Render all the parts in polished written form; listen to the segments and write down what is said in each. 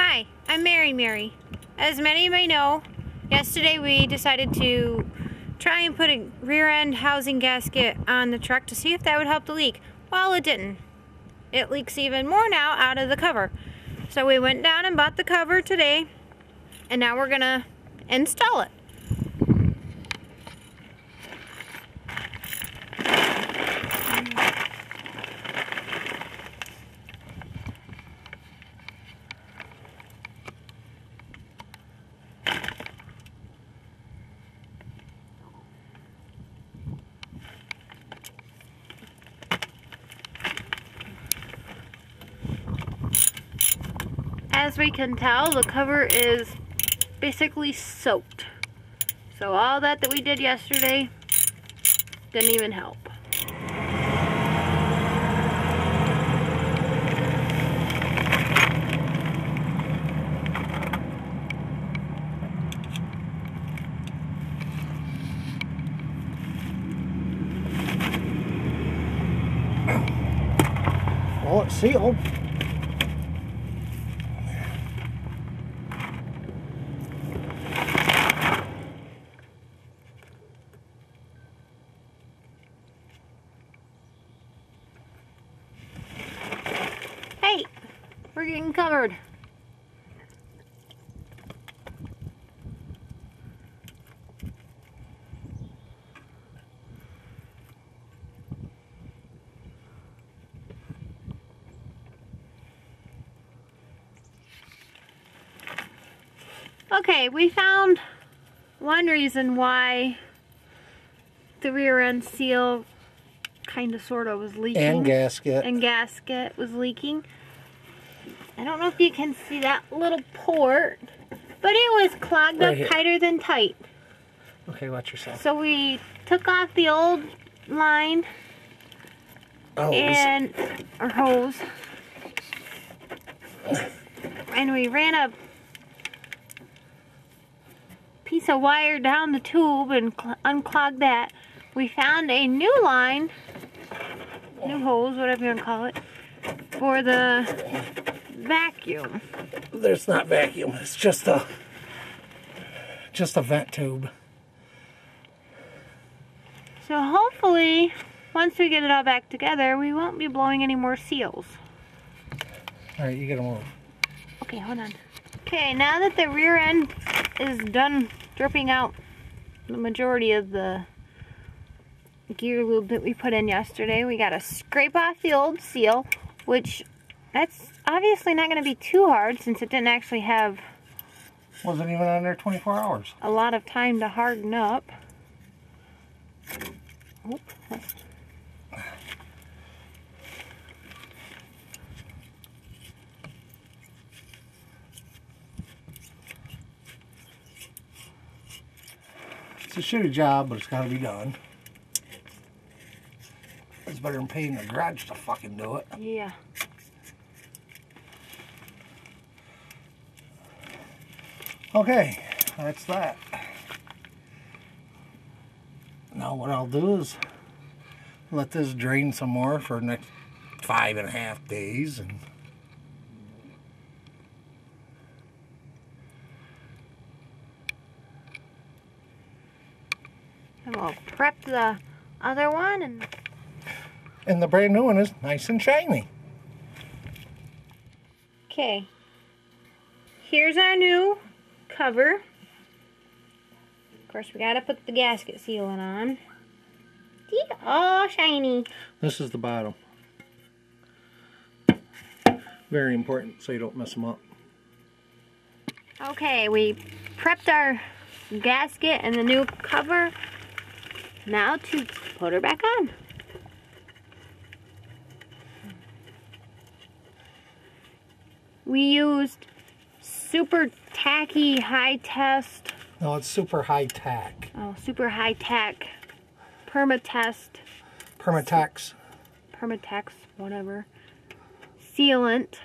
Hi, I'm Merrie-Merrie. As many of you may know, yesterday we decided to try and put a rear end housing gasket on the truck to see if that would help the leak. Well, it didn't. It leaks even more now out of the cover. So we went down and bought the cover today, and now we're gonna install it. As we can tell, the cover is basically soaked. So all that we did yesterday didn't even help. Well, it's sealed. Hey, we're getting covered. Okay, we found one reason why the rear end seal kind of sort of was leaking. And gasket. And gasket was leaking. I don't know if you can see that little port, but it was clogged right up here. tighter than tight. Okay, watch yourself. So we took off the old line and our hose, and we ran a piece of wire down the tube and unclogged that. We found a new line, new hose, whatever you want to call it, for the vacuum. There's not vacuum. It's just a vent tube. So hopefully, once we get it all back together, we won't be blowing any more seals. All right, you gotta move. Okay, hold on. Okay, now that the rear end is done dripping out the majority of the gear lube that we put in yesterday, we gotta scrape off the old seal, which that's obviously not gonna be too hard since it didn't actually have Wasn't even on there 24 hours. a lot of time to harden up. Oop. It's a shitty job, but it's gotta be done. It's better than paying the garage to fucking do it. Yeah. Okay, that's that. Now what I'll do is let this drain some more for the next 5.5 days, and we'll prep the other one, and the brand new one is nice and shiny. okay. Here's our new cover. Of course, we gotta put the gasket sealant on. See? All shiny. This is the bottom. Very important so you don't mess them up. Okay, we prepped our gasket and the new cover. Now to put her back on. We used super tacky high test. No, it's super high tack. Oh, super high tack. Permatex, whatever. Sealant.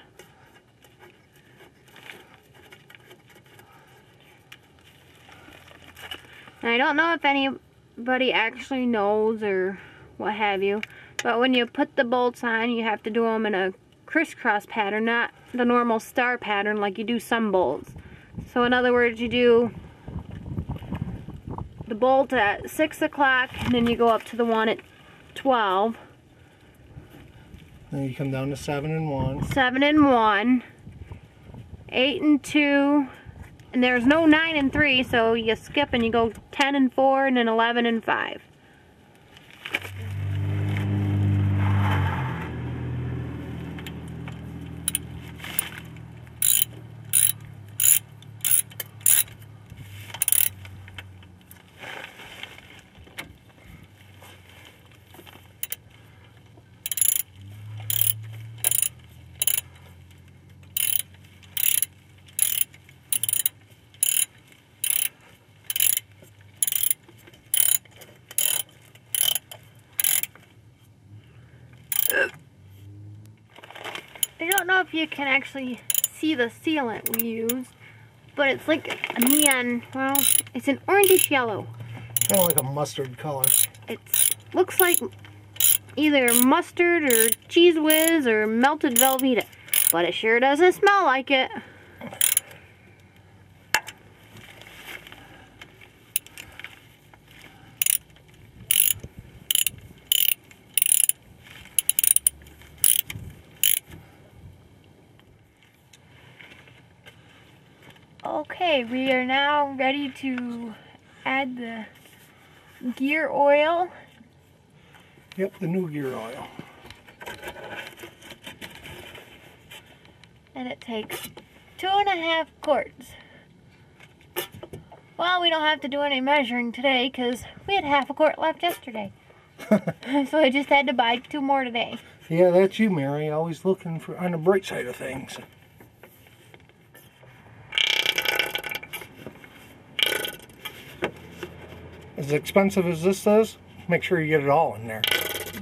And I don't know if anybody actually knows or what have you, but when you put the bolts on, you have to do them in a crisscross pattern, not the normal star pattern like you do some bolts. So in other words, you do the bolt at 6 o'clock and then you go up to the one at 12. Then you come down to 7 and 1. 7 and 1. 8 and 2. And there's no 9 and 3, so you skip and you go 10 and 4 and then 11 and 5. I don't know if you can actually see the sealant we use, but it's like a neon, well, it's an orangish yellow. Kind of like a mustard color. It looks like either mustard or cheese whiz or melted Velveeta, but it sure doesn't smell like it. Okay, we are now ready to add the gear oil. Yep, the new gear oil. And it takes 2.5 quarts. Well, we don't have to do any measuring today because we had half a quart left yesterday. So I just had to buy 2 more today. Yeah, that's you, Mary. Always looking for on the bright side of things. As expensive as this is, make sure you get it all in there.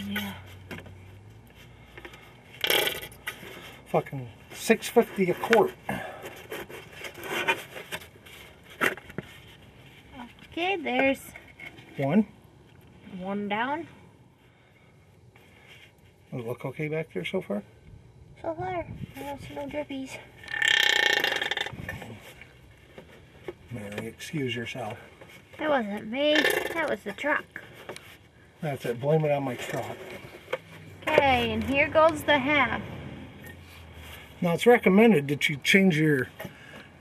Yeah. Fucking $6.50 a quart. Okay, there's one down. Does it look okay back there so far? So far, I don't see no drippies. Mary, excuse yourself. That wasn't me, that was the truck. That's it, blame it on my truck. Okay, and here goes the half. Now it's recommended that you change your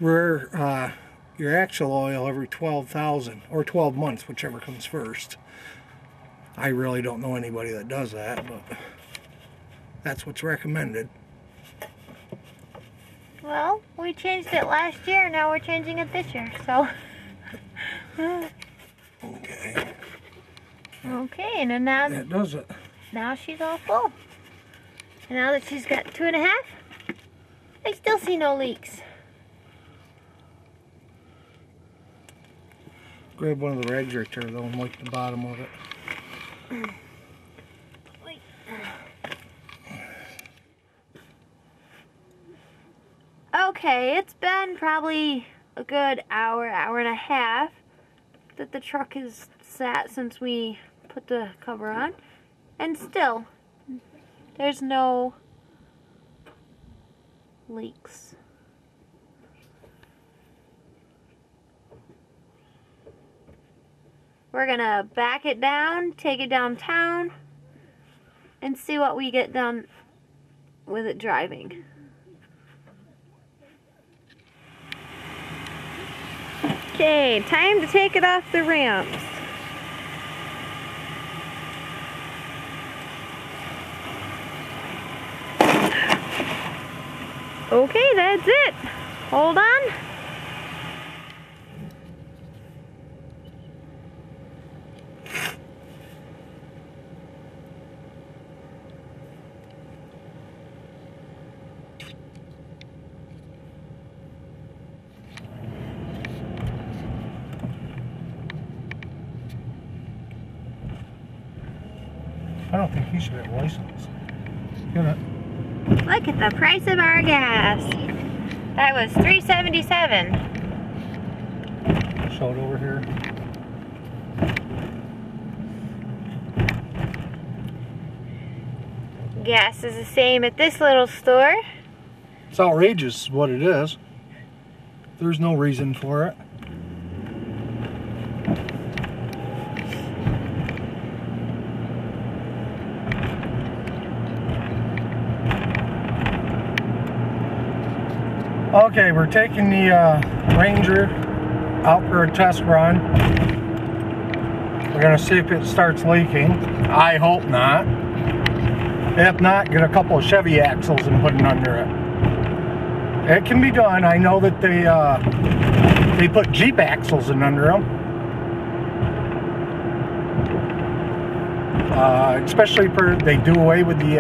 rear, your axle oil every 12,000 or 12 months, whichever comes first. I really don't know anybody that does that, but that's what's recommended. Well, we changed it last year, now we're changing it this year, so. Okay. Okay, and then now That does it. Now she's all full. And now that she's got 2.5, I still see no leaks. Grab one of the rags right there though and wipe the bottom of it. Okay, it's been probably a good hour and a half that the truck has sat since we put the cover on. And still, there's no leaks. We're gonna back it down, take it downtown, and see what we get done with it driving. Okay, time to take it off the ramps. Okay, that's it. Hold on. I don't think he should have a license. Get it. Look at the price of our gas. That was $3.77. Show it over here. Gas is the same at this little store. It's outrageous what it is. There's no reason for it. Okay, we're taking the Ranger out for a test run. We're going to see if it starts leaking. I hope not. If not, get a couple of Chevy axles and put it under it. It can be done. I know that they put Jeep axles in under them. Especially for, they do away with the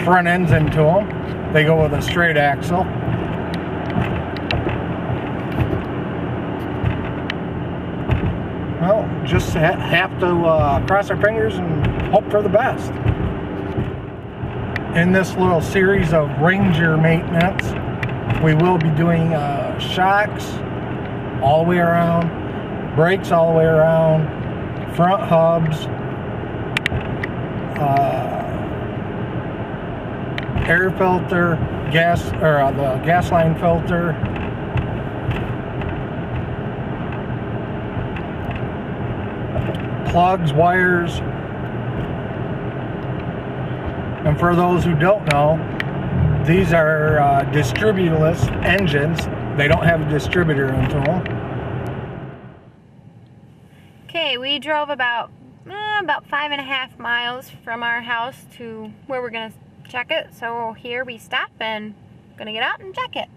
front ends into them. They go with a straight axle. Well, just have to cross our fingers and hope for the best. In this little series of Ranger maintenance, we will be doing shocks all the way around, brakes all the way around, front hubs, air filter, the gas line filter, plugs, wires. And for those who don't know, these are distributorless engines. They don't have a distributor into them. Okay, we drove about 5.5 miles from our house to where we're gonna check it. So here we stop and gonna get out and check it.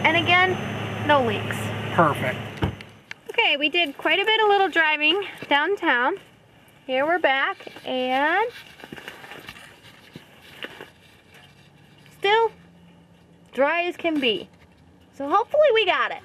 And again, no leaks. Perfect. Okay, we did quite a bit of little driving downtown. Here we're back, and still dry as can be. So hopefully we got it.